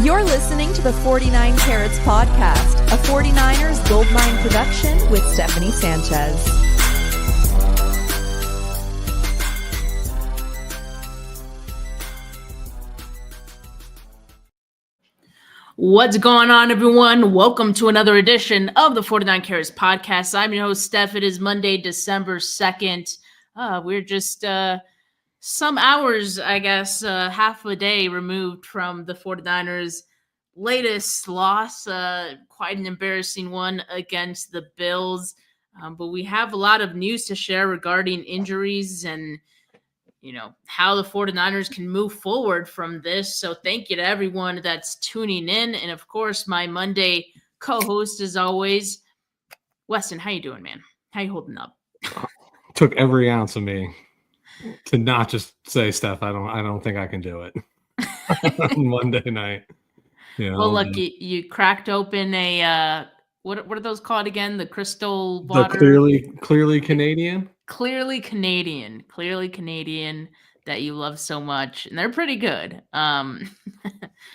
You're listening to the 49 Carats Podcast, a 49ers Goldmine production with Stephanie Sanchez. What's going on, everyone? Welcome to another edition of the 49 Carats Podcast. I'm your host, Steph. It is Monday, December 2nd. We're just some hours, I guess, half a day removed from the 49ers' latest loss, quite an embarrassing one against the Bills. But we have a lot of news to share regarding injuries and, how the 49ers can move forward from this. So thank you to everyone that's tuning in. And, of course, my Monday co-host, as always, Weston. How you doing, man? How you holding up? Took every ounce of me to not just say, Steph, I don't think I can do it on Monday night. Well, look, you cracked open a what are those called again? The crystal water. The clearly Canadian. Clearly Canadian that you love so much, and they're pretty good. And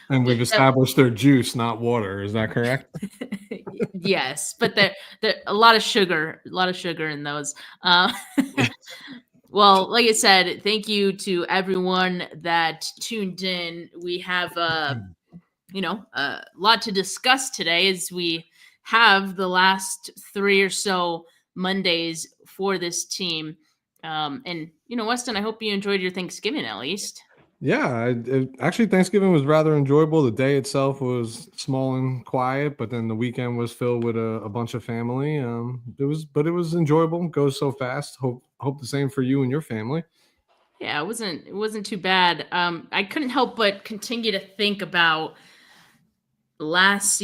we've established they're juice, not water. Is that correct? Yes, but they're a lot of sugar in those. Well, like I said, thank you to everyone that tuned in. We have a lot to discuss today as we have the last 3 or so Mondays for this team. And, Weston, I hope you enjoyed your Thanksgiving at least. Yeah, actually, Thanksgiving was rather enjoyable. The day itself was small and quiet, but then the weekend was filled with a bunch of family. It was enjoyable. It goes so fast. Hope the same for you and your family. Yeah, it wasn't too bad. I couldn't help but continue to think about last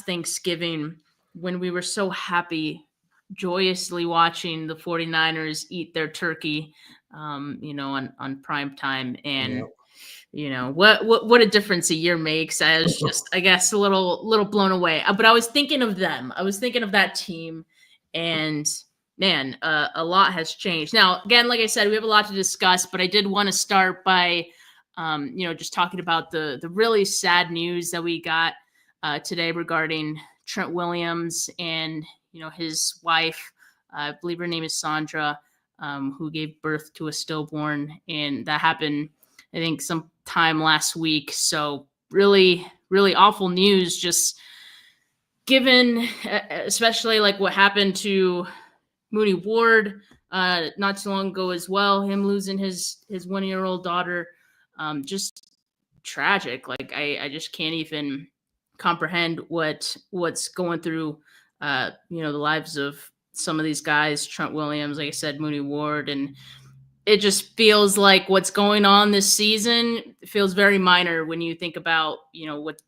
Thanksgiving, when we were so happy, joyously watching the 49ers eat their turkey, on prime time. And, what a difference a year makes. I was just, I guess, a little blown away. But I was thinking of them. I was thinking of that team. And, man, a lot has changed. Now, again, like I said, we have a lot to discuss, but I did want to start by just talking about the really sad news that we got today regarding Trent Williams and, his wife. I believe her name is Sandra, who gave birth to a stillborn. And that happened, I think, sometime last week. So really, really awful news, just given, especially like what happened to Mooney Ward not too long ago as well, him losing his 1-year-old daughter. Just tragic. Like I just can't even comprehend what's going through the lives of some of these guys. Trent Williams, like I said, Mooney Ward, and it just feels like what's going on this season feels very minor when you think about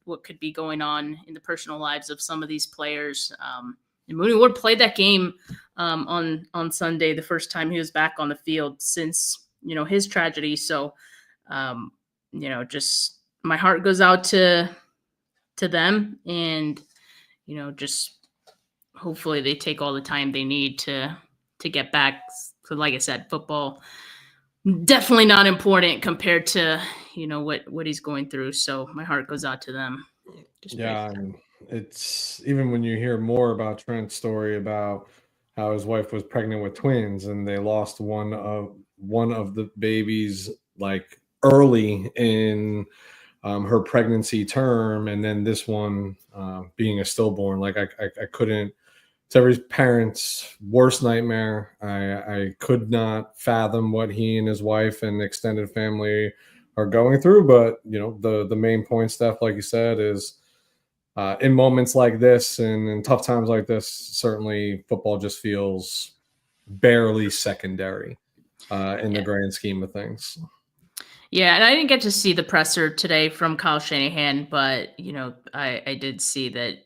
what could be going on in the personal lives of some of these players. And Mooney Ward played that game on Sunday, the first time he was back on the field since his tragedy. So just my heart goes out to them, and just hopefully they take all the time they need to get back. So like I said, football definitely not important compared to what he's going through. So my heart goes out to them. It's even when you hear more about Trent's story about how his wife was pregnant with twins and they lost one of the babies like early in her pregnancy term, and then this one being a stillborn. Like I couldn't. It's every parent's worst nightmare. I could not fathom what he and his wife and extended family are going through. But the main point, Steph, like you said, is in moments like this and in tough times like this, certainly football just feels barely secondary in the grand scheme of things. Yeah, and I didn't get to see the presser today from Kyle Shanahan, but I did see that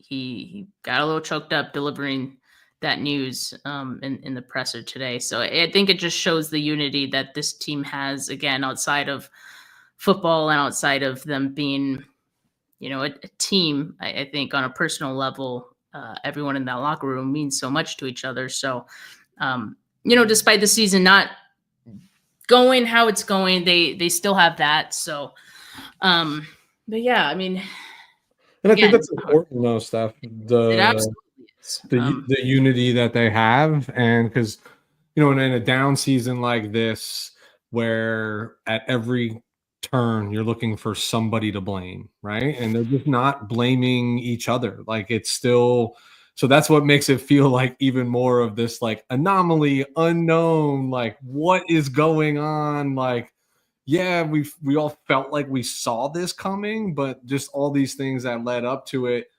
he got a little choked up delivering that news in the presser today. So I think it just shows the unity that this team has, again, outside of football and outside of them being, a team. I think on a personal level, everyone in that locker room means so much to each other. So, despite the season not going how it's going, they still have that. So, But yeah, I mean, And I think again, that's important, though, Steph. it absolutely is. The unity that they have, and because in a down season like this, where at every turn you're looking for somebody to blame, right? And they're just not blaming each other. Like it's still, so that's what makes it feel like even more of this like anomaly, unknown, like what is going on? Like, yeah, we all felt like we saw this coming, but just all these things that led up to it.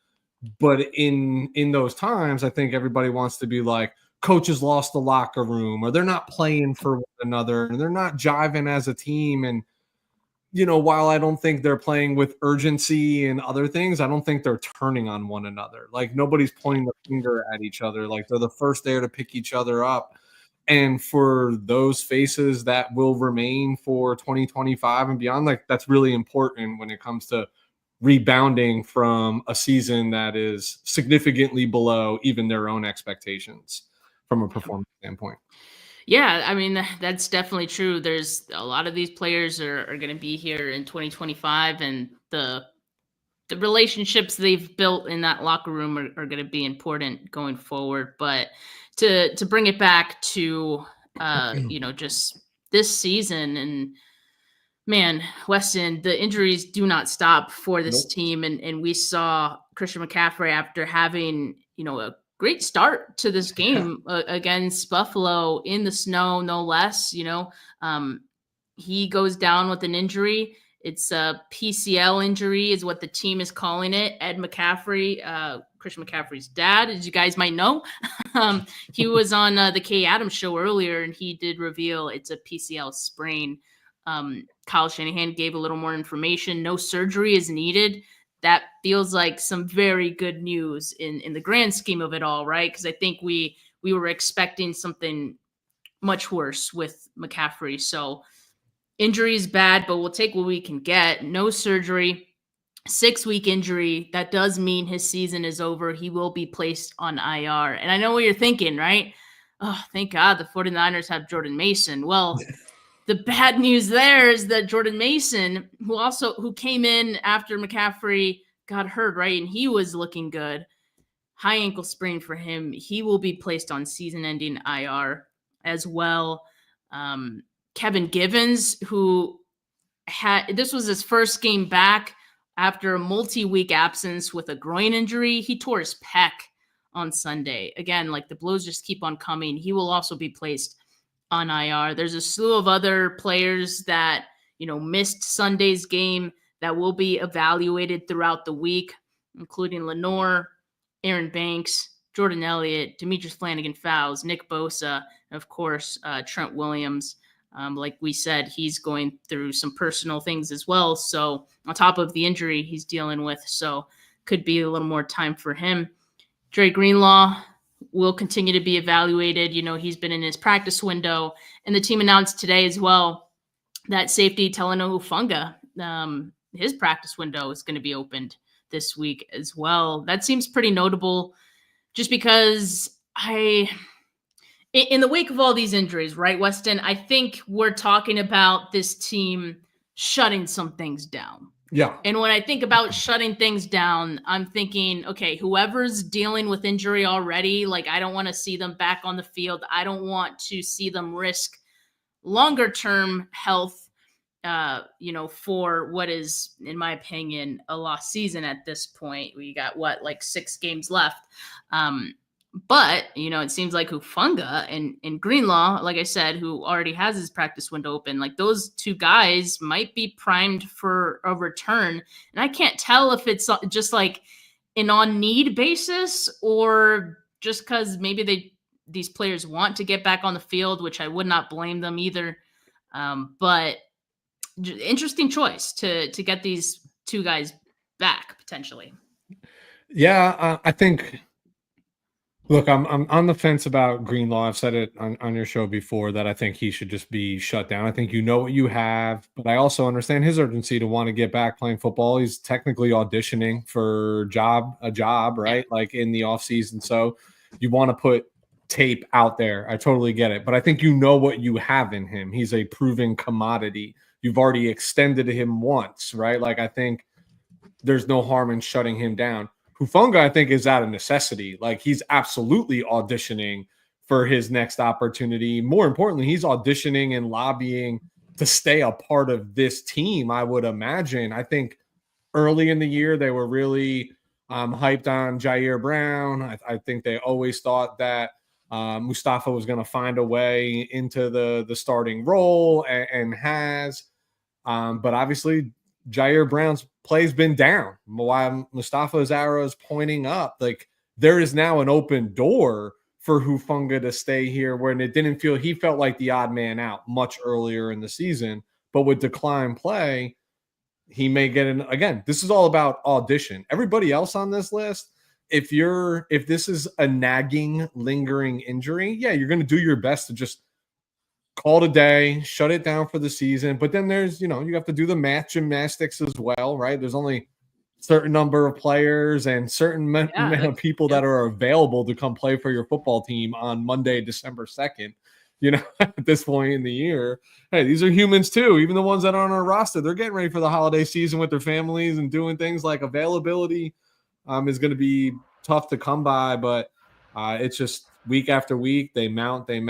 But in those times, I think everybody wants to be like, coaches lost the locker room, or they're not playing for one another, and they're not jiving as a team. And while I don't think they're playing with urgency and other things, I don't think they're turning on one another. Like nobody's pointing the finger at each other. Like they're the first there to pick each other up. And for those faces that will remain for 2025 and beyond, like that's really important when it comes to rebounding from a season that is significantly below even their own expectations from a performance standpoint. Yeah, I mean, that's definitely true. There's a lot of these players are going to be here in 2025, and the relationships they've built in that locker room are going to be important going forward. But to bring it back to just this season, and man, Weston, the injuries do not stop for this team, and we saw Christian McCaffrey after having a great start to this game against Buffalo in the snow, no less. He goes down with an injury. It's a PCL injury is what the team is calling it. Ed McCaffrey, Christian McCaffrey's dad, as you guys might know, he was on the Kay Adams show earlier, and he did reveal it's a PCL sprain. Kyle Shanahan gave a little more information. No surgery is needed. That feels like some very good news in the grand scheme of it all, right? Because I think we were expecting something much worse with McCaffrey. So injury is bad, but we'll take what we can get. No surgery, 6-week injury. That does mean his season is over. He will be placed on IR. And I know what you're thinking, right? Oh, thank God the 49ers have Jordan Mason. Well, the bad news there is that Jordan Mason, who came in after McCaffrey got hurt, right? And he was looking good. High ankle sprain for him. He will be placed on season-ending IR as well. Kevin Givens, this was his first game back after a multi-week absence with a groin injury. He tore his pec on Sunday. Again, like the blows just keep on coming. He will also be placed on IR. There's a slew of other players that, missed Sunday's game that will be evaluated throughout the week, including Lenore, Aaron Banks, Jordan Elliott, Demetrius Flanagan-Fowles, Nick Bosa, and of course, Trent Williams. Like we said, he's going through some personal things as well. So on top of the injury he's dealing with, so could be a little more time for him. Dre Greenlaw will continue to be evaluated. He's been in his practice window, and the team announced today as well that safety Talanoa Hufanga, his practice window is going to be opened this week as well. That seems pretty notable just because in the wake of all these injuries, right, Weston, I think we're talking about this team shutting some things down. Yeah. And when I think about shutting things down, I'm thinking, okay, whoever's dealing with injury already, like I don't want to see them back on the field. I don't want to see them risk longer term health, for what is, in my opinion, a lost season at this point. We got 6 games left. But, it seems like Hufanga and Greenlaw, like I said, who already has his practice window open, like those two guys might be primed for a return. And I can't tell if it's just like an on-need basis or just because maybe these players want to get back on the field, which I would not blame them either. But interesting choice to get these two guys back potentially. Yeah, I think... Look, I'm on the fence about Greenlaw. I've said it on your show before that I think he should just be shut down. I think what you have, but I also understand his urgency to want to get back playing football. He's technically auditioning for a job, right? Like in the offseason. So you want to put tape out there. I totally get it. But I think what you have in him. He's a proven commodity. You've already extended him once, right? Like I think there's no harm in shutting him down. Hufanga, I think, is out of necessity. Like, he's absolutely auditioning for his next opportunity. More importantly, he's auditioning and lobbying to stay a part of this team, I would imagine. I think early in the year, they were really hyped on Jair Brown. I think they always thought that Mustafa was going to find a way into the starting role and has. But obviously, Jair Brown's play's been down while Mustafa's arrow is pointing up. Like, there is now an open door for Hufanga to stay here when it didn't feel, he felt like the odd man out much earlier in the season. But with decline play, he may get in again. This is all about audition. Everybody else on this list, if this is a nagging, lingering injury, yeah, you're going to do your best to just call it a day, shut it down for the season. But then there's, you have to do the math gymnastics as well, right? There's only a certain number of players and certain people that are available to come play for your football team on Monday, December 2nd. At this point in the year, hey, these are humans too. Even the ones that are on our roster, they're getting ready for the holiday season with their families and doing things. Like, availability is going to be tough to come by, but it's just week after week, they mount. I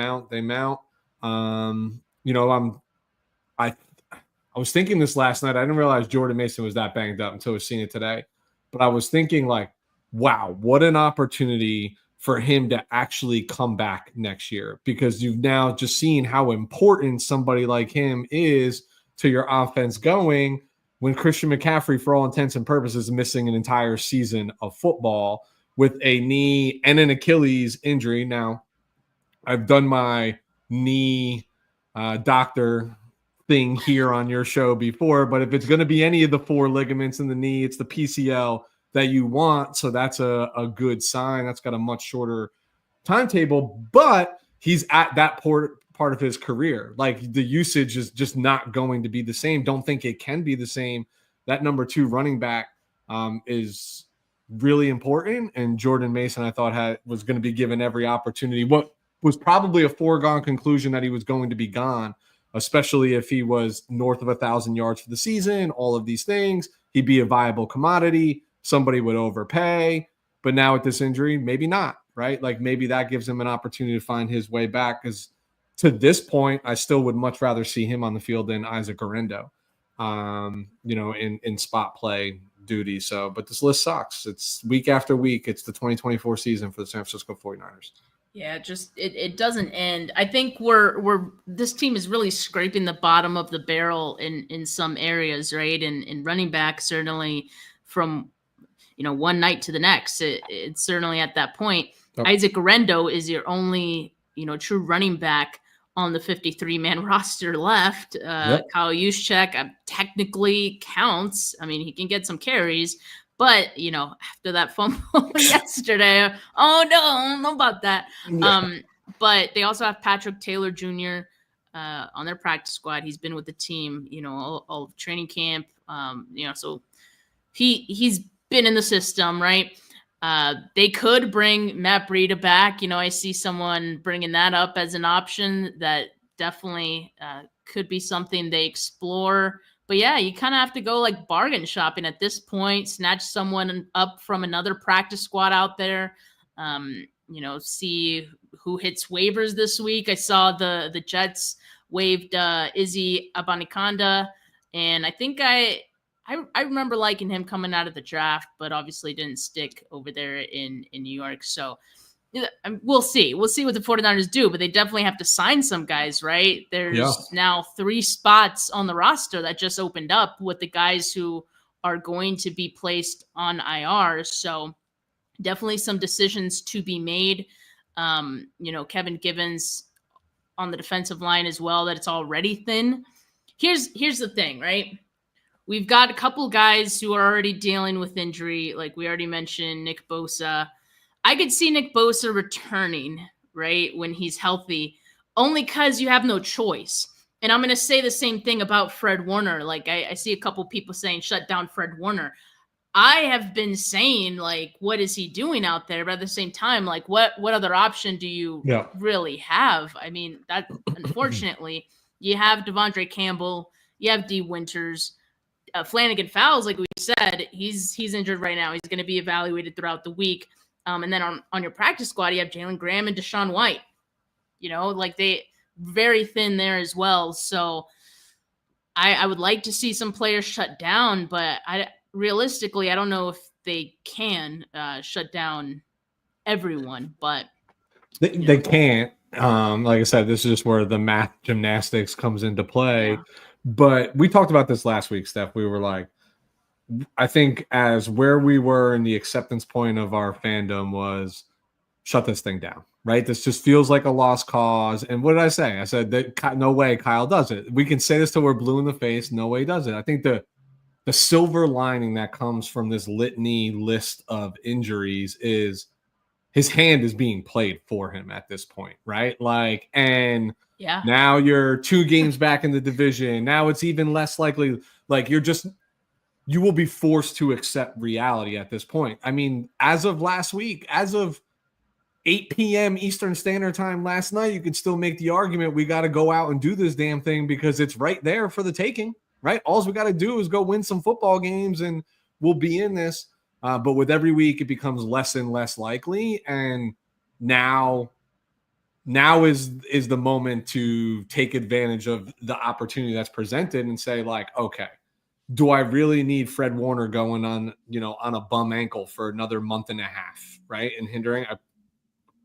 was thinking this last night. I didn't realize Jordan Mason was that banged up until I was seeing it today. But I was thinking, like, wow, what an opportunity for him to actually come back next year, because you've now just seen how important somebody like him is to your offense going when Christian McCaffrey, for all intents and purposes, is missing an entire season of football with a knee and an Achilles injury. Now, I've done my knee doctor thing here on your show before, but if it's going to be any of the 4 ligaments in the knee, it's the PCL that you want. So that's a good sign. That's got a much shorter timetable, but he's at that part of his career. Like, the usage is just not going to be the same. Don't think it can be the same. That number 2 running back is really important. And Jordan Mason, I thought, was going to be given every opportunity. What was probably a foregone conclusion that he was going to be gone, especially if he was north of 1,000 yards for the season, all of these things. He'd be a viable commodity. Somebody would overpay. But now with this injury, maybe not, right? Like, maybe that gives him an opportunity to find his way back, because to this point, I still would much rather see him on the field than Isaac Orendo, in spot play duty. So, but this list sucks. It's week after week. It's the 2024 season for the San Francisco 49ers. Yeah, just it doesn't end. I think this team is really scraping the bottom of the barrel in some areas, right? And running back, certainly from one night to the next, it's certainly at that point. Okay. Isaac Orendo is your only true running back on the 53-man roster left. Yep. Kyle Juszczyk technically counts. I mean, he can get some carries. But, after that fumble yesterday, oh, no, I don't know about that. Yeah. But they also have Patrick Taylor Jr. On their practice squad. He's been with the team, all of training camp. So he's been in the system, right? They could bring Matt Breida back. I see someone bringing that up as an option that definitely could be something they explore. But yeah, you kind of have to go like bargain shopping at this point, snatch someone up from another practice squad out there, see who hits waivers this week. I saw the Jets waived Izzy Abanikanda, and I think I remember liking him coming out of the draft, but obviously didn't stick over there in New York. So we'll see. We'll see what the 49ers do, but they definitely have to sign some guys, right? There's now 3 spots on the roster that just opened up with the guys who are going to be placed on IR. So definitely some decisions to be made. Kevin Givens on the defensive line as well, that it's already thin. Here's the thing, right? We've got a couple guys who are already dealing with injury. Like we already mentioned, Nick Bosa. I could see Nick Bosa returning, right, when he's healthy, only because you have no choice. And I'm going to say the same thing about Fred Warner. Like, I see a couple people saying, shut down Fred Warner. I have been saying, like, what is he doing out there? But at the same time, like, what other option do you really have? I mean, that unfortunately, you have Devondre Campbell, you have D. Winters. Flanagan Fowles, like we said, he's injured right now. He's going to be evaluated throughout the week. And then on your practice squad, you have Jalen Graham and Deshaun White. Like they very thin there as well. So I would like to see some players shut down, but realistically, I don't know if they can shut down everyone. But they can't. Like I said, this is just where the math gymnastics comes into play. Yeah. But we talked about this last week, Steph. We were like, I think as where we were in the acceptance point of our fandom was shut this thing down, right? This just feels like a lost cause. And what did I say? I said that no way Kyle does it. We can say this till we're blue in the face. No way he does it. I think the silver lining that comes from this litany list of injuries is his hand is being played for him at this point, right? Like, and yeah, now you're 2 games back in the division. Now it's even less likely. Like you will be forced to accept reality at this point. I mean, as of last week, as of 8 p.m. Eastern Standard Time last night, you could still make the argument we got to go out and do this damn thing because it's right there for the taking, right? All we got to do is go win some football games and we'll be in this. But with every week, it becomes less and less likely. And now is the moment to take advantage of the opportunity that's presented and say, like, okay, do I really need Fred Warner going on a bum ankle for another month and a half, right? And hindering? I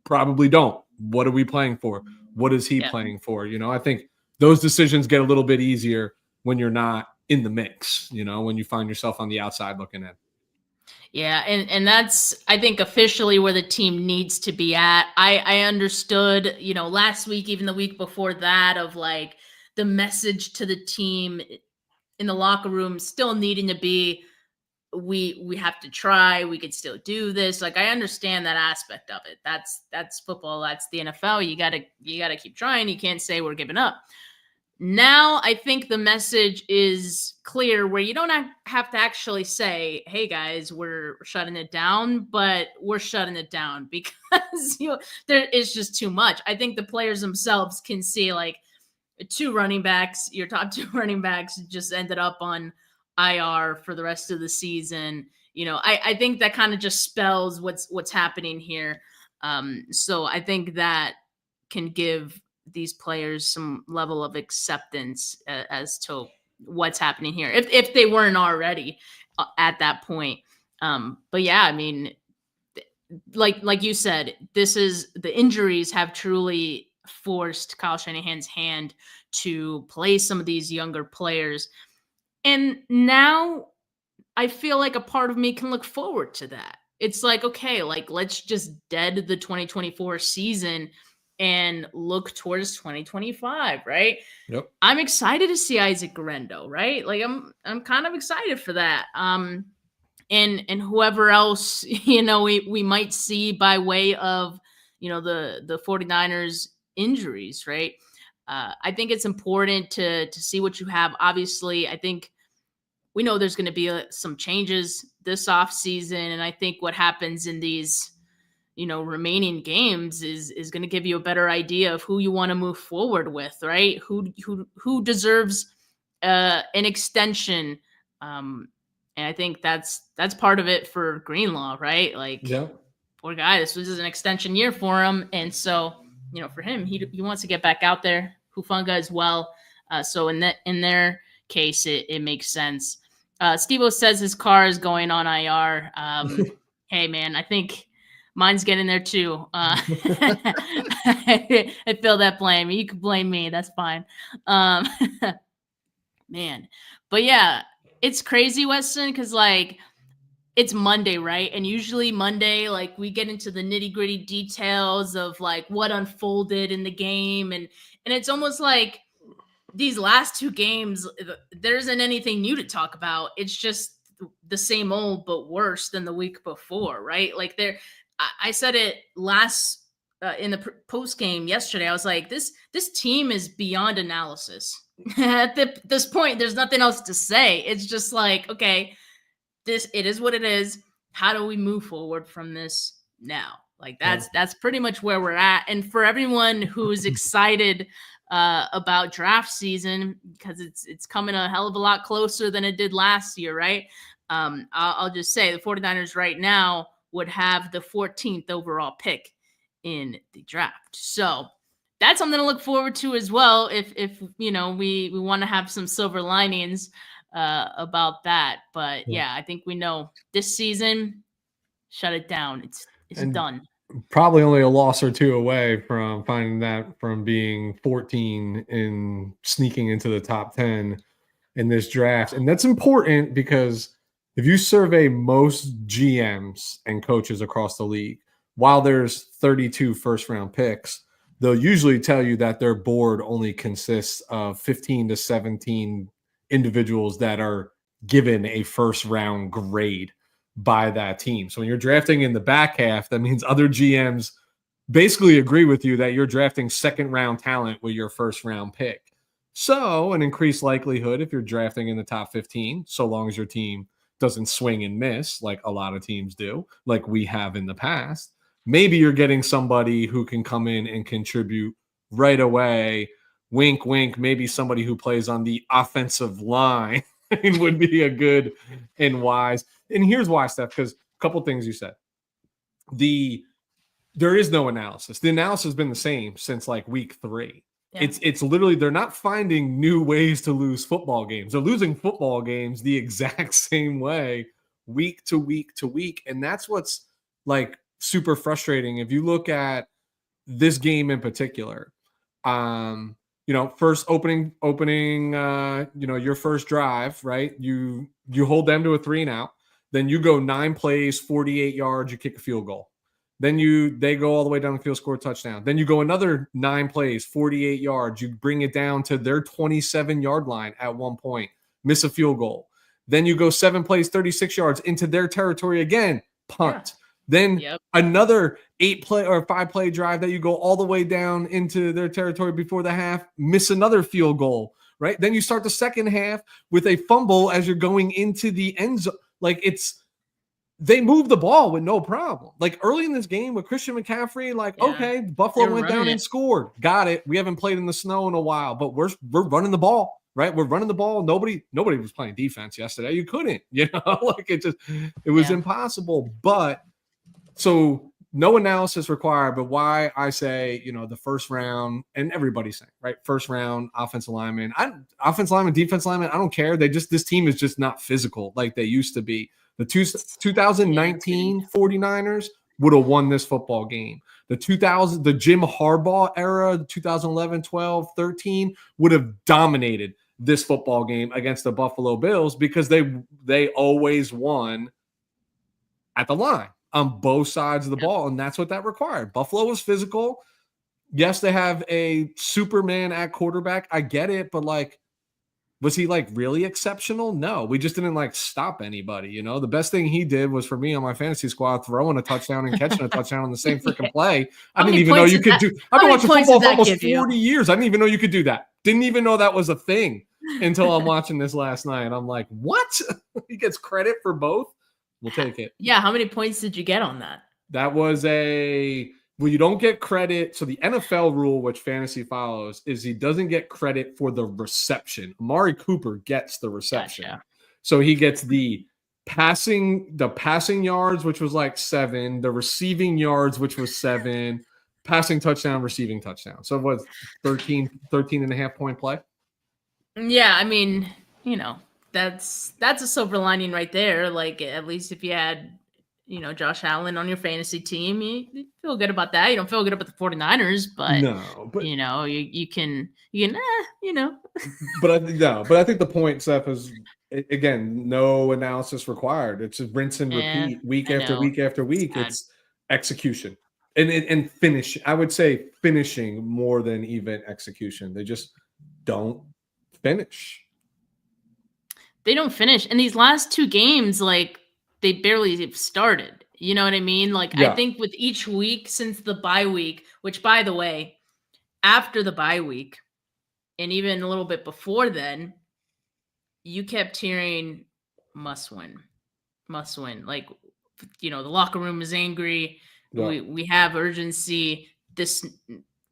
probably don't. What are we playing for? What is he playing for? I think those decisions get a little bit easier when you're not in the mix, when you find yourself on the outside looking in. Yeah, and that's, I think, officially where the team needs to be at. I understood, last week, even the week before that, of like the message to the team in the locker room still needing to be, we have to try, we could still do this. Like, I understand that aspect of it. That's football, that's the NFL. You gotta keep trying. You can't say we're giving up. Now I think the message is clear where you don't have to actually say, hey guys, we're shutting it down, but we're shutting it down because there is just too much. I think the players themselves can see, like, your top 2 running backs just ended up on IR for the rest of the season. I think that kind of just spells what's happening here. So I think that can give these players some level of acceptance as to what's happening here, if they weren't already at that point. But yeah, I mean, like you said, the injuries have truly forced Kyle Shanahan's hand to play some of these younger players. And now I feel like a part of me can look forward to that. It's like, okay, like, let's just dead the 2024 season and look towards 2025, right? Yep. I'm excited to see Isaac Guerendo, right? Like, I'm kind of excited for that. And whoever else, we might see by way of, the 49ers injuries, right? I think it's important to see what you have. Obviously, I think we know there's going to be some changes this offseason, and I think what happens in these remaining games is going to give you a better idea of who you want to move forward with, right? Who deserves an extension. And I think that's part of it for Greenlaw, right? Like, poor guy, this was an extension year for him. And so, for him, he wants to get back out there. Hufanga as well. So in their case, it makes sense. Steve-O says his car is going on IR. Hey man, I think mine's getting there too. I feel that blame. You can blame me. That's fine. Man. But yeah, it's crazy, Weston, because like it's Monday, right? And usually Monday, like we get into the nitty-gritty details of like what unfolded in the game. And it's almost like these last 2 games, there isn't anything new to talk about. It's just the same old, but worse than the week before, right? Like I said it last in the post game yesterday. I was like, this team is beyond analysis. At this point, there's nothing else to say. It's just like, okay, it is what it is. How do we move forward from this now? Like that's pretty much where we're at. And for everyone who's excited about draft season because it's coming a hell of a lot closer than it did last year, right? I'll just say the 49ers right now would have the 14th overall pick in the draft. So that's something to look forward to as well. If we want to have some silver linings about that. But yeah, I think we know this season, shut it down. It's done. Probably only a loss or two away from finding that from being 14 and sneaking into the top 10 in this draft. And that's important because if you survey most GMs and coaches across the league, while there's 32 first round picks, they'll usually tell you that their board only consists of 15 to 17 individuals that are given a first round grade by that team. So when you're drafting in the back half, that means other GMs basically agree with you that you're drafting second round talent with your first round pick. So an increased likelihood if you're drafting in the top 15, so long as your team doesn't swing and miss like a lot of teams do, like we have in the past, maybe you're getting somebody who can come in and contribute right away. Wink, wink, maybe somebody who plays on the offensive line would be a good and wise. And here's why, Steph, because a couple things you said. There is no analysis. The analysis has been the same since like week 3. Yeah. It's literally they're not finding new ways to lose football games. They're losing football games the exact same way week to week to week. And that's what's like super frustrating. If you look at this game in particular, first opening, your first drive, right? You hold them to a 3-and-out. Then you go 9 plays, 48 yards, you kick a field goal. Then they go all the way down the field, score a touchdown. Then you go another 9 plays, 48 yards. You bring it down to their 27-yard line at one point, miss a field goal. Then you go 7 plays, 36 yards into their territory again, punt. Yeah. Then another 8-play or 5-play drive that you go all the way down into their territory before the half, miss another field goal, right? Then you start the second half with a fumble as you're going into the end zone. Like they move the ball with no problem. Like early in this game with Christian McCaffrey, okay, Buffalo went down and scored. Got it. We haven't played in the snow in a while, but we're running the ball, right? We're running the ball. Nobody was playing defense yesterday. You couldn't, it was impossible. But so no analysis required, but why I say, the first round, and everybody's saying, right? First round, offensive lineman, defense lineman, I don't care. This team is just not physical like they used to be. The 2019 49ers would have won this football game. The Jim Harbaugh era, 2011, 12, 13 would have dominated this football game against the Buffalo Bills because they always won at the line on both sides of the ball, and that's what that required. Buffalo was physical. Yes, they have a Superman at quarterback. I get it, but was he really exceptional? No, we just didn't stop anybody. The best thing he did was for me on my fantasy squad throwing a touchdown and catching a touchdown on the same freaking play. I didn't even know you could do. I've been watching football for almost 40 years. I didn't even know you could do that. Didn't even know that was a thing until I'm watching this last night. I'm like, what? He gets credit for both. We'll take it. Yeah. How many points did you get on that? That was you don't get credit. So the NFL rule, which fantasy follows, is he doesn't get credit for the reception. Amari Cooper gets the reception. Gotcha. So he gets the passing yards, which was 7, the receiving yards, which was 7, passing touchdown, receiving touchdown. So it was 13 and a half point play. Yeah. I mean, that's a silver lining right there. At least if you had, Josh Allen on your fantasy team, you feel good about that. You don't feel good about the 49ers, but you can. But I think the point, Seth, is again, no analysis required. It's just rinse and repeat week after week after week. It's execution and finish. I would say finishing more than even execution. They just don't finish. They don't finish. And these last 2 games, they barely started. You know what I mean? I think with each week since the bye week, which by the way, after the bye week, and even a little bit before then, you kept hearing must win. The locker room is angry. Yeah. We have urgency.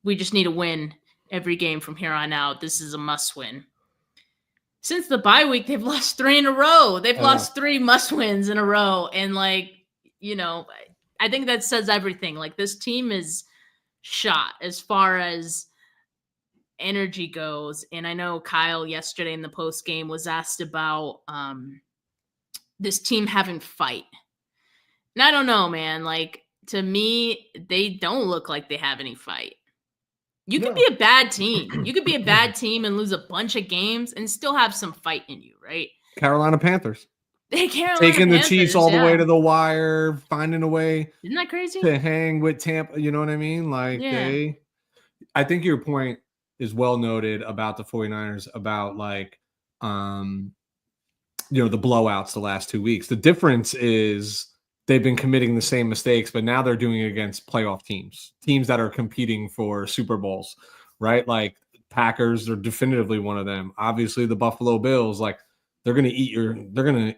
We just need a win. every game from here on out. This is a must win. Since the bye week, they've lost 3 in a row. They've lost 3 must wins in a row. And like, you know, I think that says everything. Like, this team is shot as far as energy goes. And I know Kyle yesterday in the post game was asked about this team having fight. And I don't know, man. Like, to me, they don't look like they have any fight. You could be a bad team. You could be a bad team and lose a bunch of games and still have some fight in you, right? Carolina Panthers. Taking the Chiefs all the way to the wire, finding a way. Isn't that crazy? To hang with Tampa, you know what I mean? Like, I think your point is well noted about the 49ers, about like, the blowouts the last 2 weeks. The difference is they've been committing the same mistakes, but now they're doing it against playoff teams that are competing for Super Bowls, right? Like Packers are definitively one of them. Obviously the Buffalo Bills, like they're going to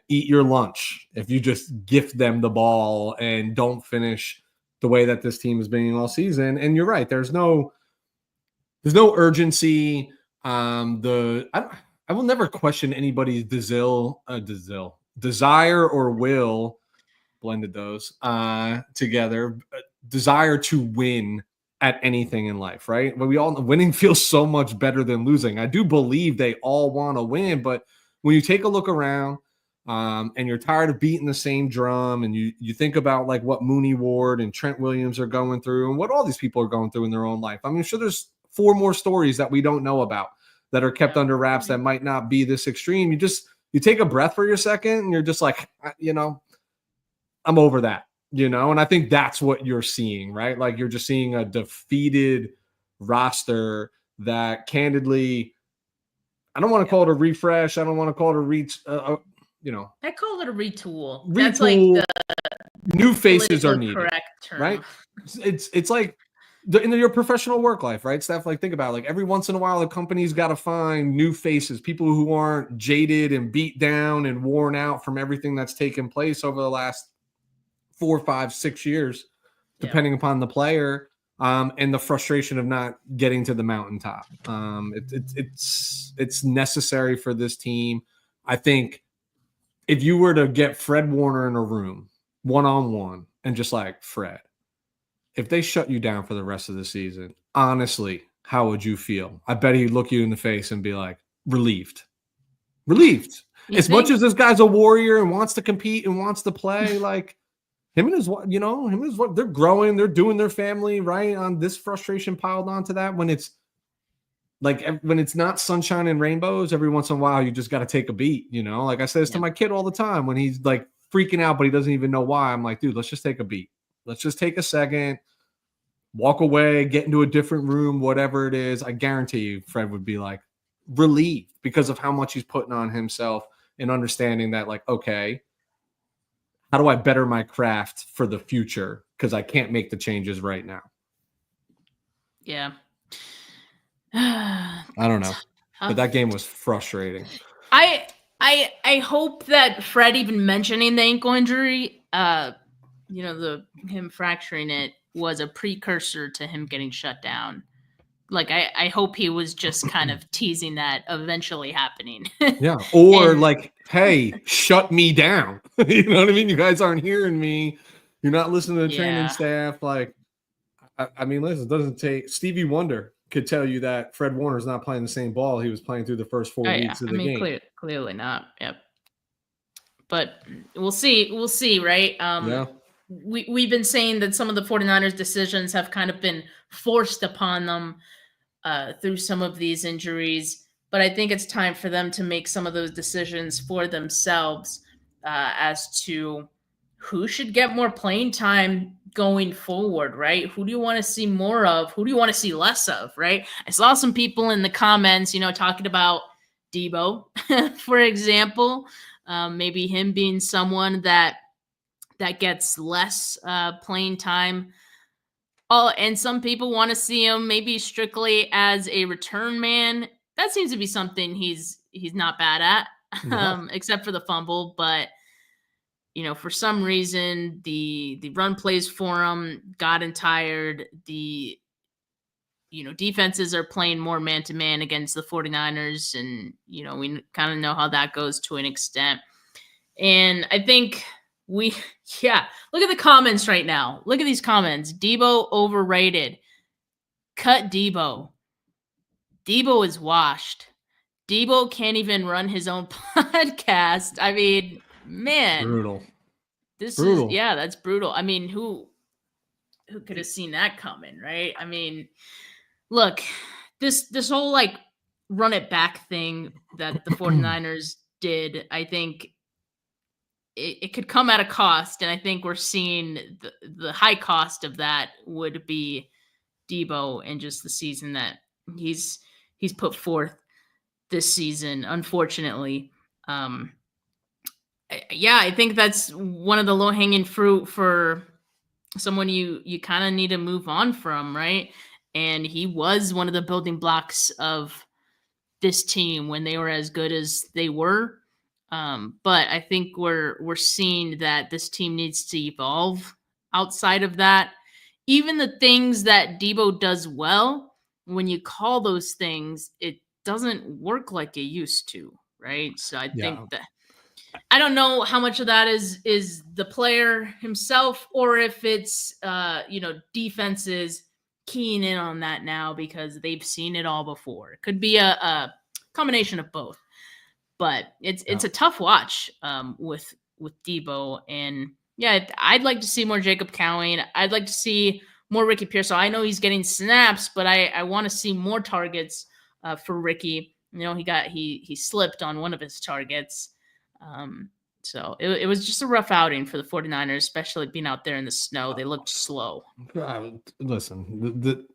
eat your lunch if you just gift them the ball and don't finish the way that this team has been all season. And you're right. There's no urgency. I will never question anybody's desire or will, blended those together, desire to win at anything in life, right? But we all know winning feels so much better than losing. I do believe they all want to win, but when you take a look around and you're tired of beating the same drum, and you think about like what Mooney Ward and Trent Williams are going through and what all these people are going through in their own life. I mean, sure, there's 4 more stories that we don't know about that are kept under wraps that might not be this extreme. You take a breath for your second and you're just like, I'm over that, and I think that's what you're seeing, right? Like you're just seeing a defeated roster that candidly, I don't want to call it a refresh. I don't want to call it a reach, I call it a retool. That's like the new faces are needed, correct term. Right? It's like in your professional work life, right? Steph, like think about it. Like every once in a while, the company's got to find new faces, people who aren't jaded and beat down and worn out from everything that's taken place over the last 4, 5, 6 years, depending upon the player, and the frustration of not getting to the mountaintop. It's necessary for this team. I think if you were to get Fred Warner in a room one-on-one and just like, Fred, if they shut you down for the rest of the season, honestly, how would you feel? I bet he'd look you in the face and be like, relieved. As much as this guy's a warrior and wants to compete and wants to play, like him and his wife, they're growing, they're doing their family, right? On this frustration piled onto that, when it's not sunshine and rainbows, every once in a while, you just got to take a beat, Like I say this to my kid all the time when he's like freaking out, but he doesn't even know why. I'm like, dude, let's just take a beat. Let's just take a second, walk away, get into a different room, whatever it is. I guarantee you, Fred would be like relieved because of how much he's putting on himself and understanding that, like, okay, how do I better my craft for the future? Because I can't make the changes right now. Yeah. I don't know. But that game was frustrating. I hope that Fred even mentioning the ankle injury, him fracturing it was a precursor to him getting shut down. Like, I hope he was just kind of teasing that eventually happening. Yeah. Or like, hey, shut me down. You know what I mean? You guys aren't hearing me. You're not listening to the training staff. Like, I mean, listen, it doesn't take Stevie Wonder could tell you that Fred Warner's not playing the same ball he was playing through the first 4 weeks of the game. Clearly not. Yep. But we'll see, right? We've been saying that some of the 49ers decisions have kind of been forced upon them through some of these injuries. But I think it's time for them to make some of those decisions for themselves as to who should get more playing time going forward, right? Who do you want to see more of? Who do you want to see less of, right? I saw some people in the comments, talking about Debo, for example, maybe him being someone that gets less playing time. Oh, and some people want to see him maybe strictly as a return man. That seems to be something he's not bad at, except for the fumble. But for some reason, the run plays for him gotten tired. The defenses are playing more man-to-man against the 49ers, and, we kind of know how that goes to an extent. And I think look at the comments right now. Look at these comments. Debo overrated. Cut Debo. Debo is washed. Debo can't even run his own podcast. I mean, man. Brutal. That's brutal. I mean, who could have seen that coming, right? I mean, look, this whole like run it back thing that the 49ers did, I think it could come at a cost, and I think we're seeing the high cost of that would be Debo and just the season that he's put forth this season, unfortunately. I think that's one of the low-hanging fruit for someone you kind of need to move on from, right? And he was one of the building blocks of this team when they were as good as they were. But I think we're seeing that this team needs to evolve outside of that. Even the things that Debo does well, when you call those things, it doesn't work like it used to, right? So I think that I don't know how much of that is the player himself, or if it's defenses keying in on that now because they've seen it all before. It could be a combination of both. But it's a tough watch with Debo. And I'd like to see more Jacob Cowing. I'd like to see more Ricky Pearsall. I know he's getting snaps, but I want to see more targets for Ricky. He slipped on one of his targets. So it was just a rough outing for the 49ers, especially being out there in the snow. They looked slow. Listen, the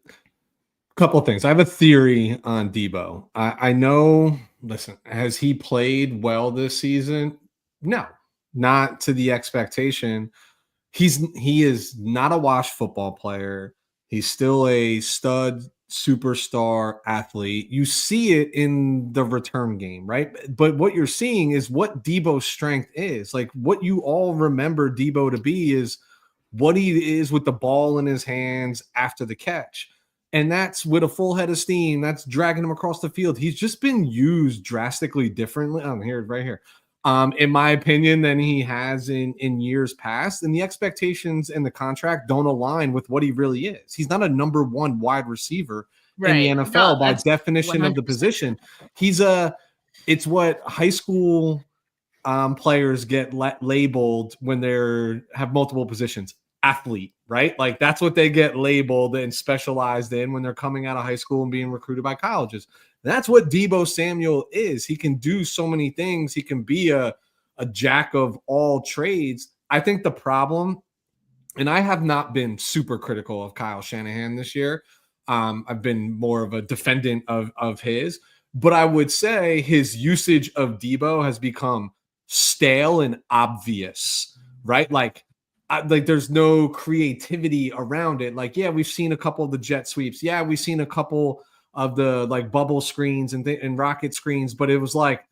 couple of things. I have a theory on Debo. I know, listen, has he played well this season? No, not to the expectation. He is not a washed football player. He's still a stud superstar athlete. You see it in the return game, right? But what you're seeing is what Debo's strength is. Like what you all remember Debo to be is what he is with the ball in his hands after the catch. And that's with a full head of steam. That's dragging him across the field. He's just been used drastically differently. Right here. In my opinion, than he has in years past. And the expectations and the contract don't align with what he really is. He's not a number one wide receiver in the NFL by definition 100%. Of the position. It's what high school players get labeled when they have multiple positions. Athlete, right? Like that's what they get labeled and specialized in when they're coming out of high school and being recruited by colleges. That's what Debo Samuel is. He can do so many things. He can be a jack of all trades. I think the problem, and I have not been super critical of Kyle Shanahan this year. I've been more of a defendant of his, but I would say his usage of Debo has become stale and obvious, right? Like there's no creativity around it. Like, we've seen a couple of the jet sweeps. Yeah, we've seen a couple of the like bubble screens and rocket screens, but it was like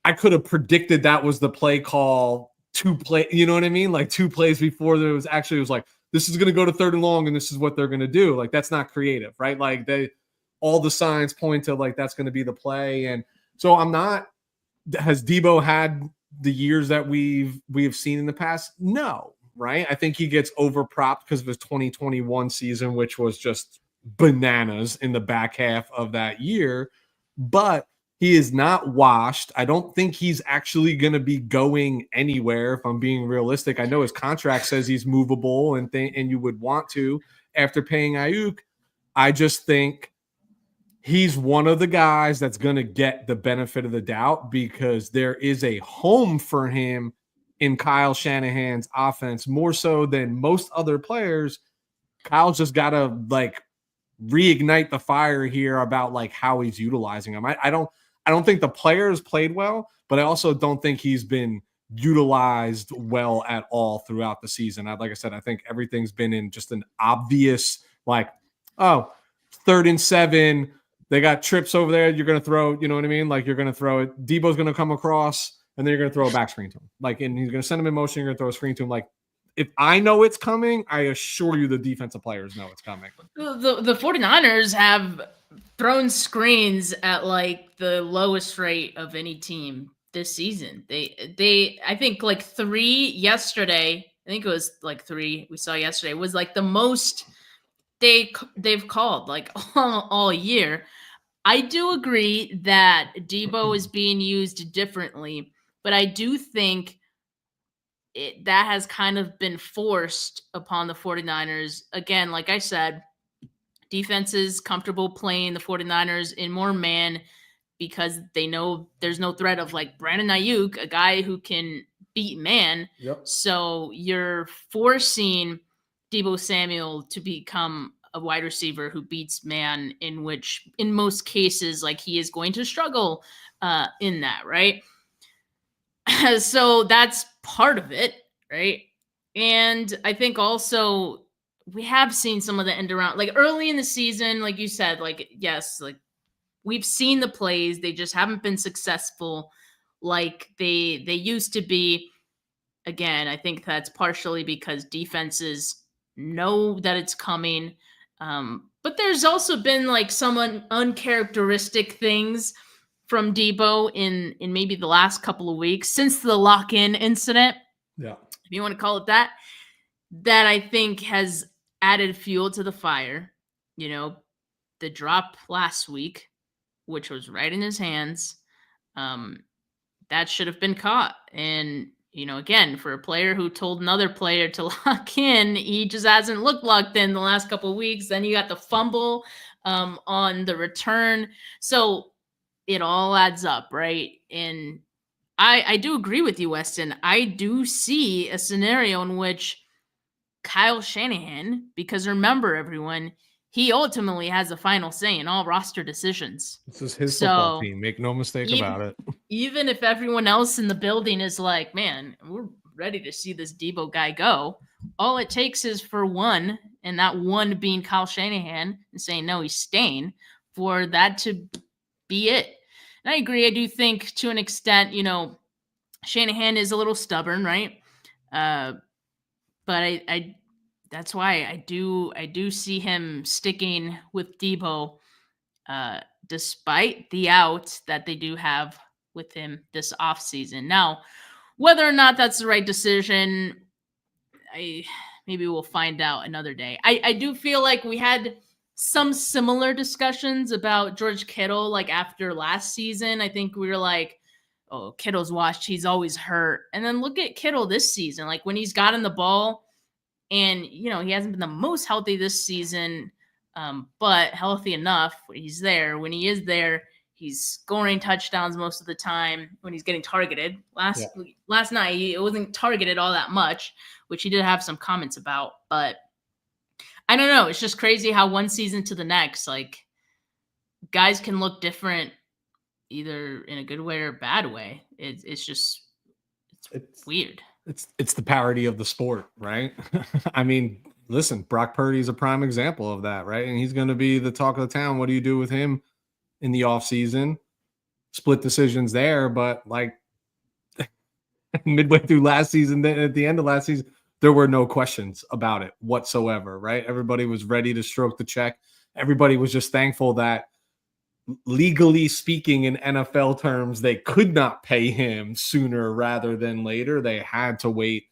I could have predicted that was the play call to play. You know what I mean? Like 2 plays before there was actually, it was like, this is going to go to 3rd and long and this is what they're going to do. Like that's not creative, right? Like all the signs point to like that's going to be the play. And so has Debo had the years that we have seen in the past? No. Right. I think he gets overpropped because of his 2021 season, which was just bananas in the back half of that year, but he is not washed. I don't think he's actually going to be going anywhere. If I'm being realistic, I know his contract says he's movable and you would want to after paying Ayuk. I just think he's one of the guys that's going to get the benefit of the doubt because there is a home for him in Kyle Shanahan's offense more so than most other players. Kyle's just got to like reignite the fire here about like how he's utilizing him. I don't think the players played well, but I also don't think he's been utilized well at all throughout the season. Like I said, I think everything's been in just an obvious like, 3rd and 7, they got trips over there. You're going to throw, you know what I mean? Like you're going to throw it. Debo's going to come across and then you're going to throw a back screen to him. Like, and he's going to send him in motion. You're going to throw a screen to him. Like if I know it's coming, I assure you the defensive players know it's coming. The 49ers have thrown screens at like the lowest rate of any team this season. They I think like 3 yesterday. I think it was like 3 we saw yesterday was like the most they've called like all year. I do agree that Debo is being used differently, but I do think that has kind of been forced upon the 49ers. Again, like I said, defense is comfortable playing the 49ers in more man because they know there's no threat of like Brandon Ayuk, a guy who can beat man. Yep. So you're forcing Debo Samuel to become a wide receiver who beats man, in which in most cases, like he is going to struggle in that, right? So that's part of it, right? And I think also we have seen some of the end around, like early in the season, like you said, like, yes, like we've seen the plays, they just haven't been successful like they used to be. Again, I think that's partially because defenses know that it's coming. But there's also been like some uncharacteristic things from Debo in maybe the last couple of weeks since the lock-in incident. Yeah. If you want to call it that, that I think has added fuel to the fire. You know, the drop last week, which was right in his hands, that should have been caught. And, you know, again, for a player who told another player to lock in, he just hasn't looked locked in the last couple of weeks. Then you got the fumble on the return. So it all adds up, right? And I do agree with you, Weston. I do see a scenario in which Kyle Shanahan, because remember, everyone, he ultimately has the final say in all roster decisions. This is his football team. Make no mistake about it. Even if everyone else in the building is like, man, we're ready to see this Debo guy go, all it takes is for one, and that one being Kyle Shanahan, and saying, no, he's staying, for that to be it. And I agree. I do think to an extent, you know, Shanahan is a little stubborn, right? But I that's why I do see him sticking with Debo, despite the out that they do have with him this offseason. Now, whether or not that's the right decision, maybe we'll find out another day. I do feel like we had some similar discussions about George Kittle, like after last season. I think we were like, oh, Kittle's washed. He's always hurt. And then look at Kittle this season. Like when he's gotten the ball, and, you know, he hasn't been the most healthy this season, but healthy enough when he's there. When he is there, he's scoring touchdowns most of the time when he's getting targeted. Last night, it wasn't targeted all that much, which he did have some comments about. But I don't know. It's just crazy how one season to the next, like, guys can look different either in a good way or a bad way. It's weird. It's the parody of the sport, right? I mean, listen, Brock Purdy is a prime example of that, right? And he's going to be the talk of the town. What do you do with him in the offseason? Split decisions there, but like midway through last season, then at the end of last season, there were no questions about it whatsoever, right? Everybody was ready to stroke the check. Everybody was just thankful that, legally speaking, in NFL terms, they could not pay him sooner rather than later. They had to wait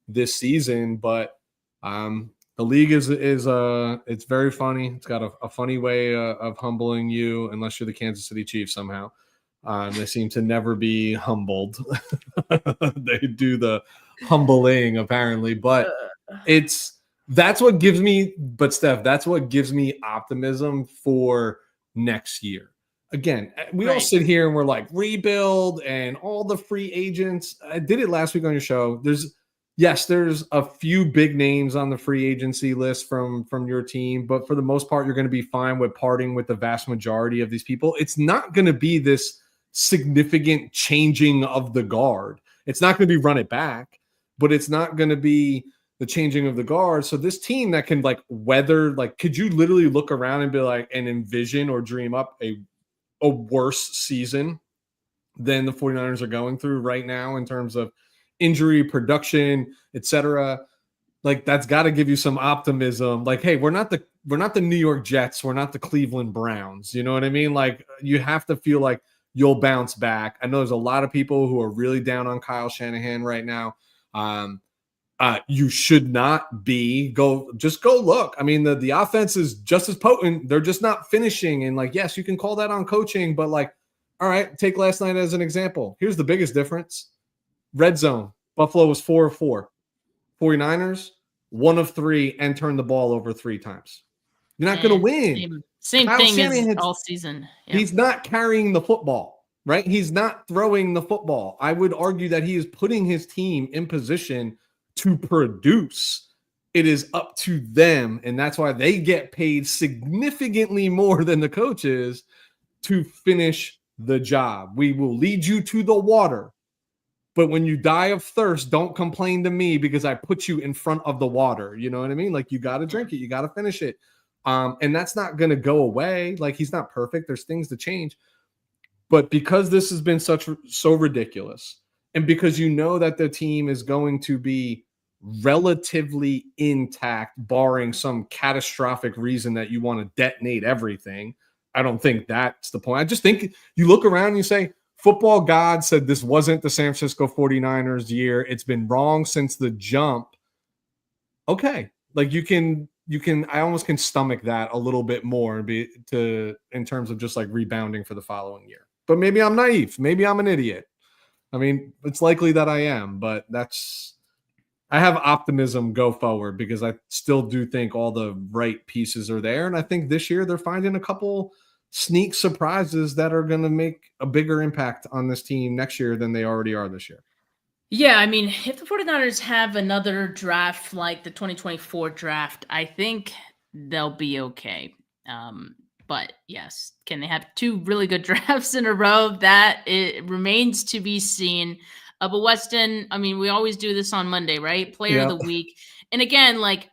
this season, but the league is it's very funny. It's got a funny way of humbling you, unless you're the Kansas City Chiefs somehow. They seem to never be humbled. They do the humbling apparently, but that's what gives me. But Steph, that's what gives me optimism for next year. Again, we all sit here and we're like, rebuild and all the free agents. I did it last week on your show. There's a few big names on the free agency list from your team, but for the most part, you're going to be fine with parting with the vast majority of these people. It's not going to be this significant changing of the guard. It's not going to be run it back, but it's not going to be the changing of the guard. So this team that can like weather, like, could you literally look around and be like, and envision or dream up a worse season than the 49ers are going through right now in terms of injury, production, etc. Like that's got to give you some optimism. Like, hey, we're not the New York Jets, we're not the Cleveland Browns. You know what I mean? Like you have to feel like you'll bounce back. I know there's a lot of people who are really down on Kyle Shanahan right now. You should not be. Go look. I mean, the offense is just as potent. They're just not finishing. And like, yes, you can call that on coaching, but like, all right, take last night as an example. Here's the biggest difference. Red zone. Buffalo was 4 of 4. 49ers, 1 of 3, and turned the ball over 3 times. You're not going to win. Same Kyle thing Shanahan, as all season. Yep. He's not carrying the football, right? He's not throwing the football. I would argue that he is putting his team in position to produce. It is up to them, and that's why they get paid significantly more than the coaches to finish the job. We will lead you to the water, but when you die of thirst, don't complain to me because I put you in front of the water. You know what I mean? Like you got to drink it. You got to finish it. And that's not going to go away. Like he's not perfect. There's things to change. But because this has been so ridiculous, and because you know that the team is going to be relatively intact, barring some catastrophic reason that you want to detonate everything, I don't think that's the point. I just think you look around and you say, football God said this wasn't the San Francisco 49ers year. It's been wrong since the jump. Okay. Like you can, I almost can stomach that a little bit more in terms of just like rebounding for the following year. But maybe I'm naive. Maybe I'm an idiot. I mean, it's likely that I am, but I have optimism go forward because I still do think all the right pieces are there. And I think this year they're finding a couple sneak surprises that are going to make a bigger impact on this team next year than they already are this year. Yeah, I mean, if the 49ers have another draft like the 2024 draft, I think they'll be okay. But yes, can they have 2 really good drafts in a row? That it remains to be seen. But Weston, I mean, we always do this on Monday, right? Player of the week. And again, like